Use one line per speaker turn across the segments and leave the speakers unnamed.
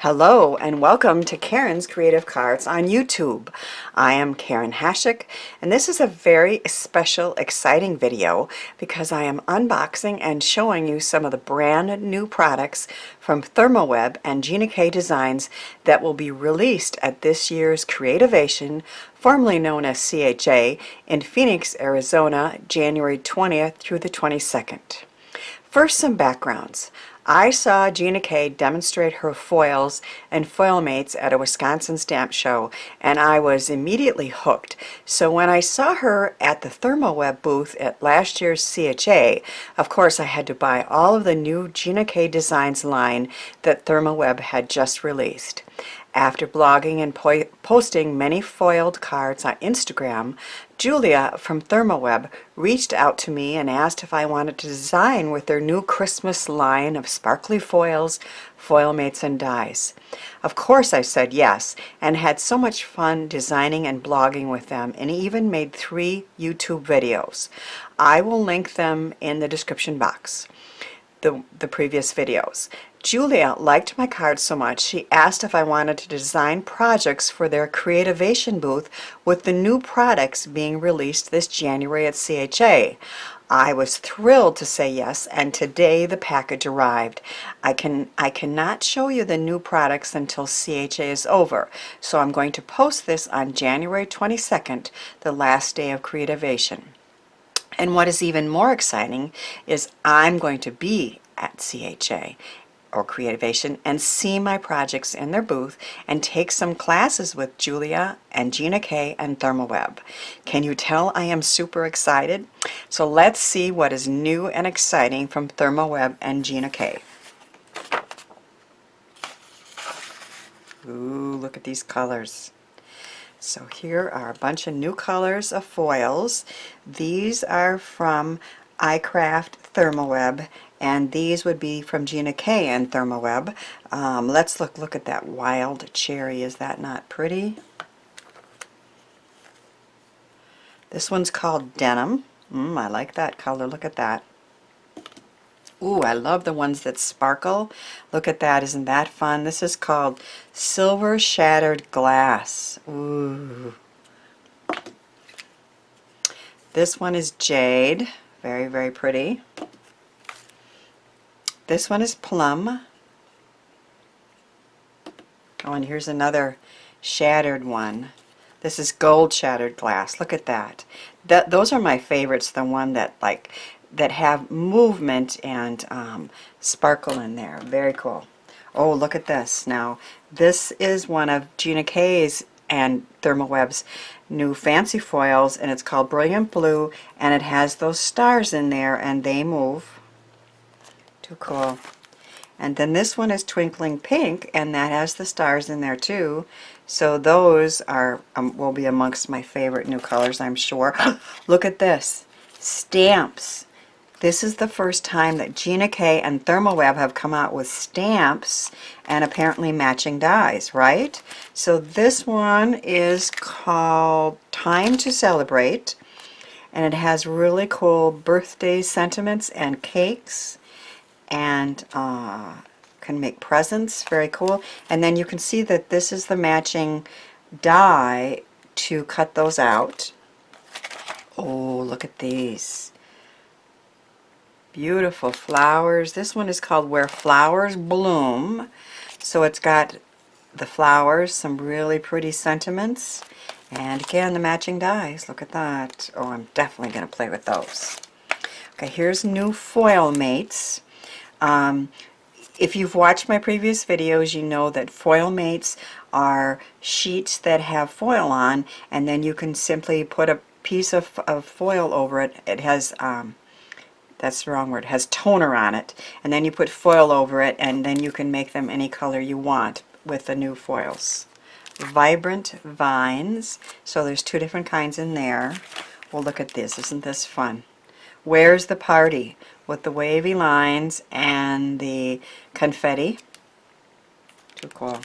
Hello and welcome to Karen's Creative Cards on YouTube. I am Karen Hashik, and this is a very special, exciting video because I am unboxing and showing you some of the brand new products from Therm O Web and Gina K Designs that will be released at this year's Creativation, formerly known as CHA, in Phoenix, Arizona, January 20th through the 22nd. First, some backgrounds. I saw Gina K demonstrate her foils and foil mates at a Wisconsin stamp show, and I was immediately hooked. So when I saw her at the Therm O Web booth at last year's CHA, of course I had to buy all of the new Gina K Designs line that Therm O Web had just released. After blogging and posting many foiled cards on Instagram, Julia from Therm O Web reached out to me and asked if I wanted to design with their new Christmas line of sparkly foils, foil mates, and dies. Of course I said yes, and had so much fun designing and blogging with them, and even made 3 YouTube videos. I will link them in the description box, the previous videos. Julia liked my cards so much she asked if I wanted to design projects for their Creativation booth with the new products being released this January at CHA. I was thrilled to say yes, and today the package arrived. I cannot show you the new products until CHA is over, so I'm going to post this on January 22nd, the last day of Creativation. And what is even more exciting is I'm going to be at CHA or Creativation and see my projects in their booth and take some classes with Julia and Gina K and Therm O Web. Can you tell I am super excited? So let's see what is new and exciting from Therm O Web and Gina K. Ooh, look at these colors. So here are a bunch of new colors of foils. These are from iCraft Therm O Web, and these would be from Gina K and Therm O Web. Let's look at that wild cherry. Is that not pretty? This one's called Denim. I like that color. Look at that. Ooh, I love the ones that sparkle. Look at that. Isn't that fun? This is called Silver Shattered Glass. Ooh. This one is Jade. Very, very pretty. This one is Plum. Oh, and here's another shattered one. This is Gold Shattered Glass. Look at that. Those are my favorites, the one that have movement and sparkle in there. Very cool. Oh, look at this. Now, this is one of Gina K's and Therm O Web's new fancy foils, and it's called Brilliant Blue, and it has those stars in there, and they move. Too cool. And then this one is Twinkling Pink, and that has the stars in there too. So those are will be amongst my favorite new colors, I'm sure. Look at this. Stamps. This is the first time that Gina K and Therm O Web have come out with stamps and apparently matching dies, right? So this one is called Time to Celebrate, and it has really cool birthday sentiments and cakes, and can make presents. Very cool. And then you can see that this is the matching die to cut those out. Oh, look at these. Beautiful flowers. This one is called Where Flowers Bloom. So it's got the flowers, some really pretty sentiments, and again the matching dies. Look at that. Oh, I'm definitely going to play with those. Okay, here's new foil mates. If you've watched my previous videos, you know that foil mates are sheets that have foil on, and then you can simply put a piece of foil over it. It has that's the wrong word, has toner on it, and then you put foil over it, and then you can make them any color you want with the new foils. Vibrant Vines, so there's 2 different kinds in there. Well, look at this. Isn't this fun? Where's the Party, with the wavy lines and the confetti. Too cool.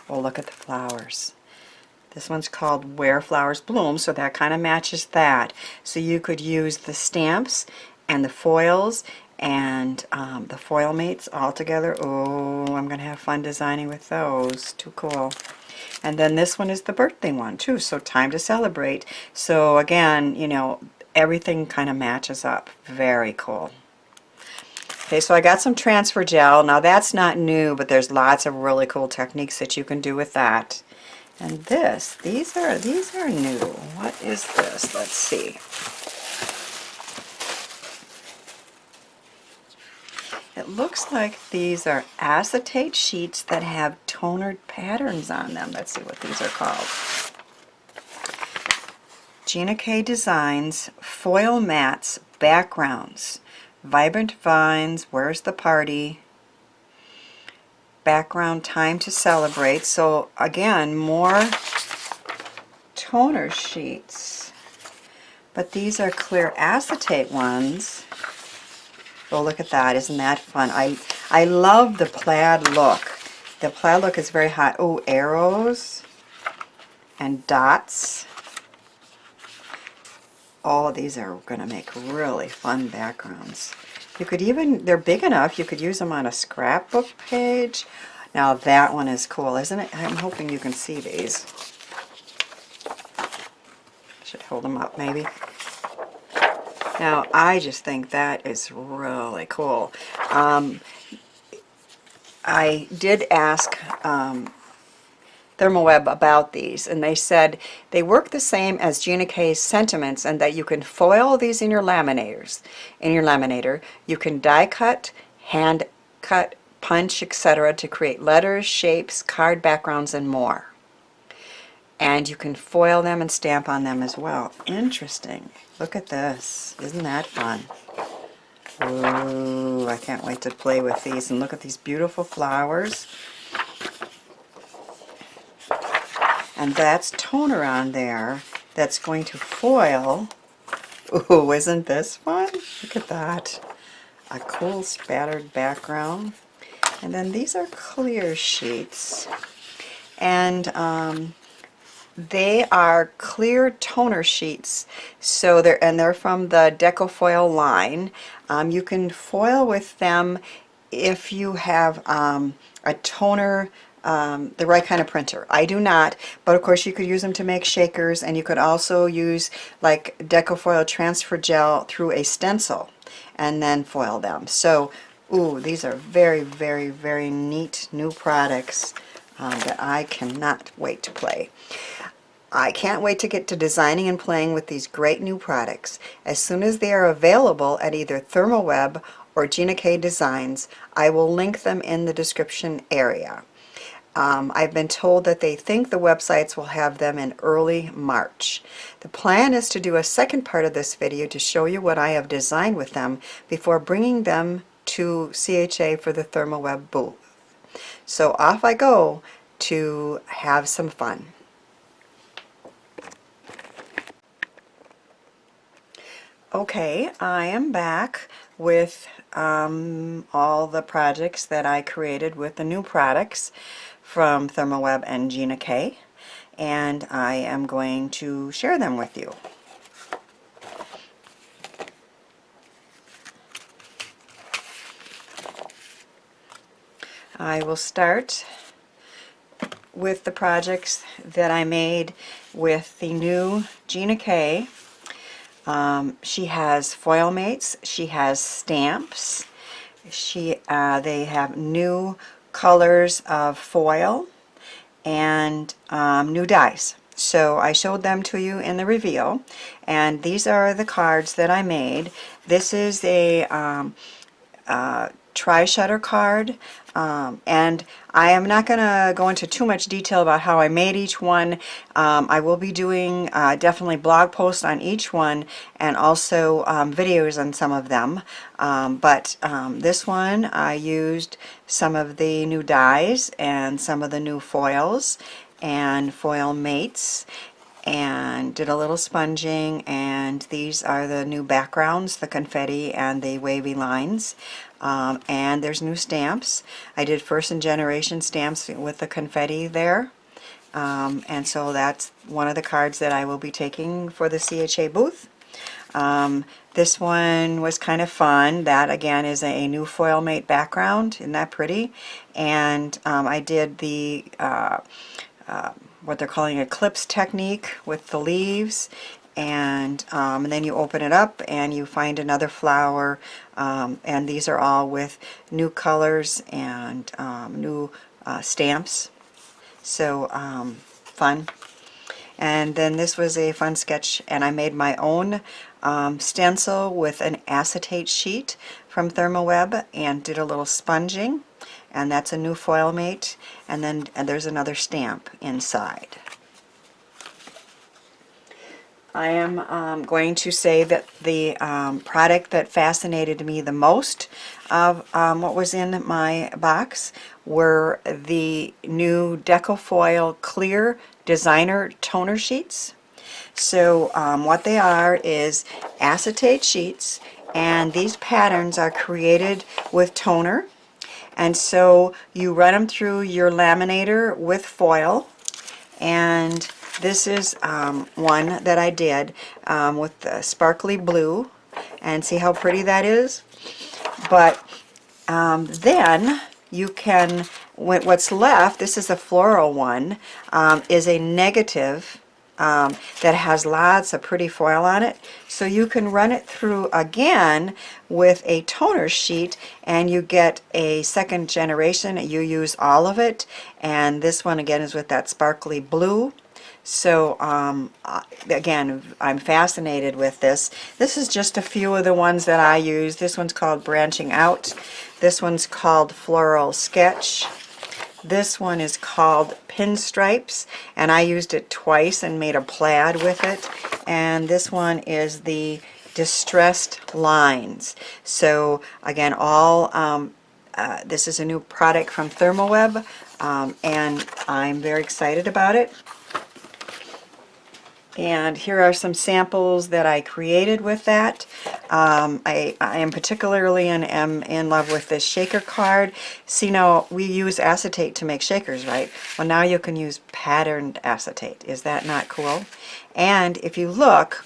Oh, look at the flowers. This one's called Where Flowers Bloom, so that kind of matches that. So you could use the stamps and the foils and the foil mates all together. Oh, I'm going to have fun designing with those. Too cool. And then this one is the birthday one too, so time to celebrate. So again, you know, everything kind of matches up. Very cool. Okay, so I got some transfer gel. Now that's not new, but there's lots of really cool techniques that you can do with that. And these are new. What is this? Let's see. It looks like these are acetate sheets that have tonered patterns on them. Let's see what these are called. Gina K Designs Foil Mats Backgrounds. Vibrant Vines, Where's the Party? Background Time to Celebrate. So again, more toner sheets. But these are clear acetate ones. Oh, look at that. Isn't that fun? I love the plaid look. The plaid look is very hot. Oh, arrows and dots. All of these are going to make really fun backgrounds. You could even, they're big enough, you could use them on a scrapbook page. Now that one is cool, isn't it? I'm hoping you can see these. Should hold them up maybe. Now, I just think that is really cool. I did ask Therm O Web about these, and they said they work the same as Gina K's sentiments, and that you can foil these in your laminator. You can die cut, hand cut, punch, etc. to create letters, shapes, card backgrounds, and more. And you can foil them and stamp on them as well. Interesting. Look at this. Isn't that fun? Ooh, I can't wait to play with these. And look at these beautiful flowers. And that's toner on there that's going to foil. Ooh, isn't this fun? Look at that. A cool spattered background. And then these are clear sheets. And they are clear toner sheets, so they're from the Decofoil line. You can foil with them if you have a toner, the right kind of printer. I do not, but of course you could use them to make shakers, and you could also use like Decofoil transfer gel through a stencil and then foil them. So, ooh, these are very, very, very neat new products that I cannot wait to play. I can't wait to get to designing and playing with these great new products. As soon as they are available at either Therm O Web or Gina K Designs, I will link them in the description area. I've been told that they think the websites will have them in early March. The plan is to do a second part of this video to show you what I have designed with them before bringing them to CHA for the Therm O Web booth. So off I go to have some fun. Okay, I am back with all the projects that I created with the new products from Therm O Web and Gina K, and I am going to share them with you. I will start with the projects that I made with the new Gina K. She has foil mates, she has stamps, they have new colors of foil and new dies. So I showed them to you in the reveal, and these are the cards that I made. This is a tri-shutter card, and I am not going to go into too much detail about how I made each one. I will be doing definitely blog posts on each one, and also videos on some of them. But this one I used some of the new dies and some of the new foils and foil mates, and did a little sponging, and these are the new backgrounds, the confetti and the wavy lines. And there's new stamps. I did first and generation stamps with the confetti there, and so that's one of the cards that I will be taking for the CHA booth. This one was kind of fun. That again is a new foil mate background. Isn't that pretty? And I did the what they're calling eclipse technique with the leaves, and then you open it up and you find another flower, and these are all with new colors and new stamps. So fun. And then this was a fun sketch, and I made my own stencil with an acetate sheet from Therm O Web and did a little sponging, and that's a new foil mate, and then there's another stamp inside. I am going to say that the product that fascinated me the most of what was in my box were the new Decofoil Clear Designer Toner Sheets. So what they are is acetate sheets, and these patterns are created with toner. And so you run them through your laminator with foil, and this is one that I did with the sparkly blue, and see how pretty that is? But then you can, what's left, this is a floral one, is a negative that has lots of pretty foil on it. So you can run it through again with a toner sheet, and you get a second generation. You use all of it, and this one again is with that sparkly blue. So again, I'm fascinated with this. This is just a few of the ones that I use. This one's called Branching Out. This one's called Floral Sketch. This one is called Pinstripes, and I used it twice and made a plaid with it. And this one is the Distressed Lines. So again, all this is a new product from Therm O Web, and I'm very excited about it. And here are some samples that I created with that. I am particularly am in love with this shaker card. See, now we use acetate to make shakers, right? Well, now you can use patterned acetate. Is that not cool? And if you look,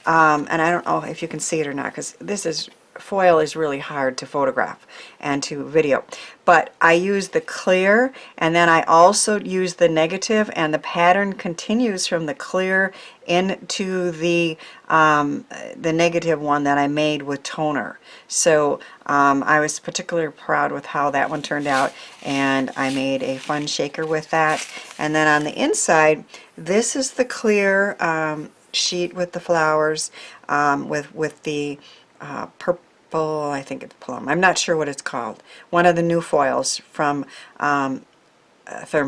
and I don't know if you can see it or not, because this is, foil is really hard to photograph and to video, but I use the clear, and then I also use the negative, and the pattern continues from the clear into the negative one that I made with toner. So I was particularly proud with how that one turned out, and I made a fun shaker with that. And then on the inside, this is the clear sheet with the flowers, with the purple, I think it's plum. I'm not sure what it's called. One of the new foils from Therm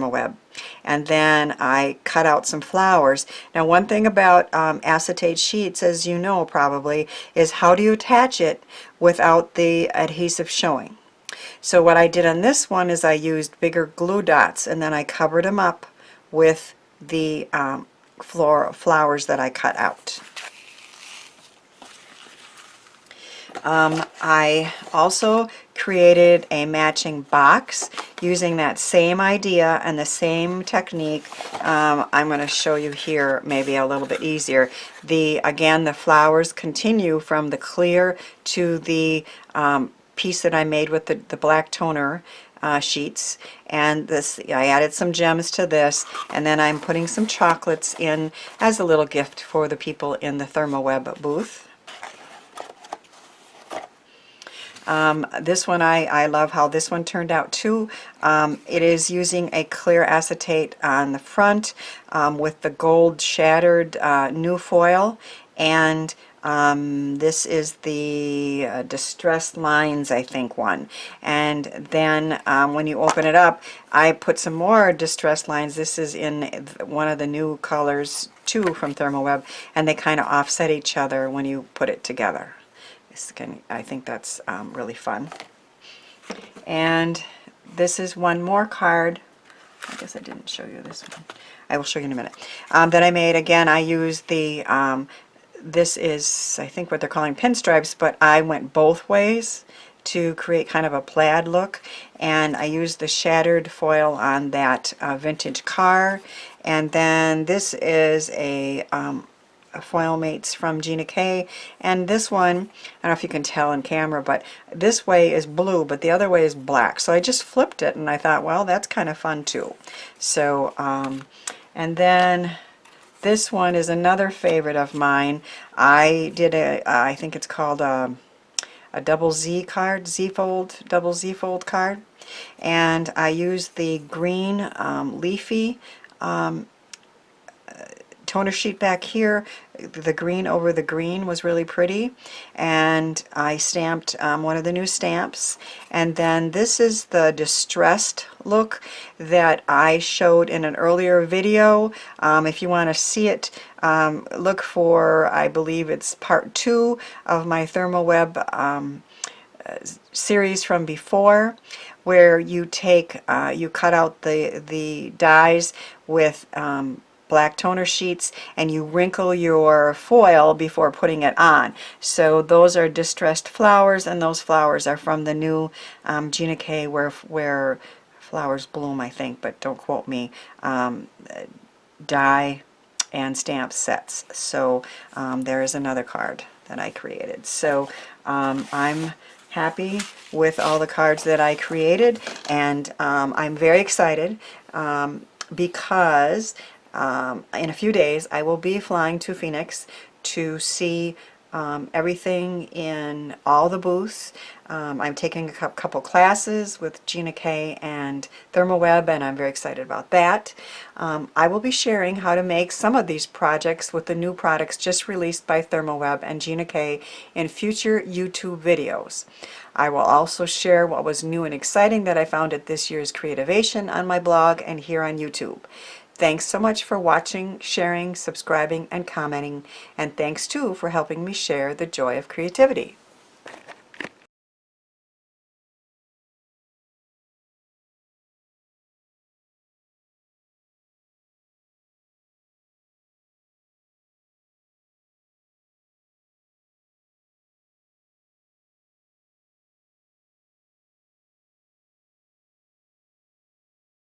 O Web. And then I cut out some flowers. Now, one thing about acetate sheets, as you know probably, is how do you attach it without the adhesive showing? So what I did on this one is I used bigger glue dots, and then I covered them up with the flowers that I cut out. I also created a matching box using that same idea and the same technique. I'm going to show you here maybe a little bit easier. Again, the flowers continue from the clear to the piece that I made with the black toner sheets, and this, I added some gems to this, and then I'm putting some chocolates in as a little gift for the people in the Therm O Web booth. This one, I love how this one turned out too. It is using a clear acetate on the front with the gold shattered new foil, and this is the Distressed Lines, I think, one. And then when you open it up, I put some more Distressed Lines. This is in one of the new colors too from Therm O Web, and they kind of offset each other when you put it together. I think that's really fun. And this is one more card. I guess I didn't show you this one. I will show you in a minute. That I made. Again, I used the, this is, I think, what they're calling pinstripes, but I went both ways to create kind of a plaid look. And I used the shattered foil on that vintage car. And then this is a foil mates from Gina K, and this one, I don't know if you can tell in camera, but this way is blue, but the other way is black. So I just flipped it, and I thought, well, that's kind of fun too. So, and then this one is another favorite of mine. I did I think it's called a double Z card, Z-fold, double Z-fold card, and I used the green leafy toner sheet back here. The green over the green was really pretty, and I stamped one of the new stamps. And then this is the distressed look that I showed in an earlier video. If you want to see it, look for, I believe it's part 2 of my Therm O Web series from before, where you take you cut out the dies with black toner sheets, and you wrinkle your foil before putting it on. So those are distressed flowers, and those flowers are from the new Gina K where flowers bloom, I think, but don't quote me, die and stamp sets. So there is another card that I created. So I'm happy with all the cards that I created, and I'm very excited because in a few days I will be flying to Phoenix to see everything in all the booths. I'm taking a couple classes with Gina K and Therm O Web, and I'm very excited about that. I will be sharing how to make some of these projects with the new products just released by Therm O Web and Gina K in future YouTube videos. I will also share what was new and exciting that I found at this year's Creativation on my blog and here on YouTube. Thanks so much for watching, sharing, subscribing, and commenting, and thanks too for helping me share the joy of creativity.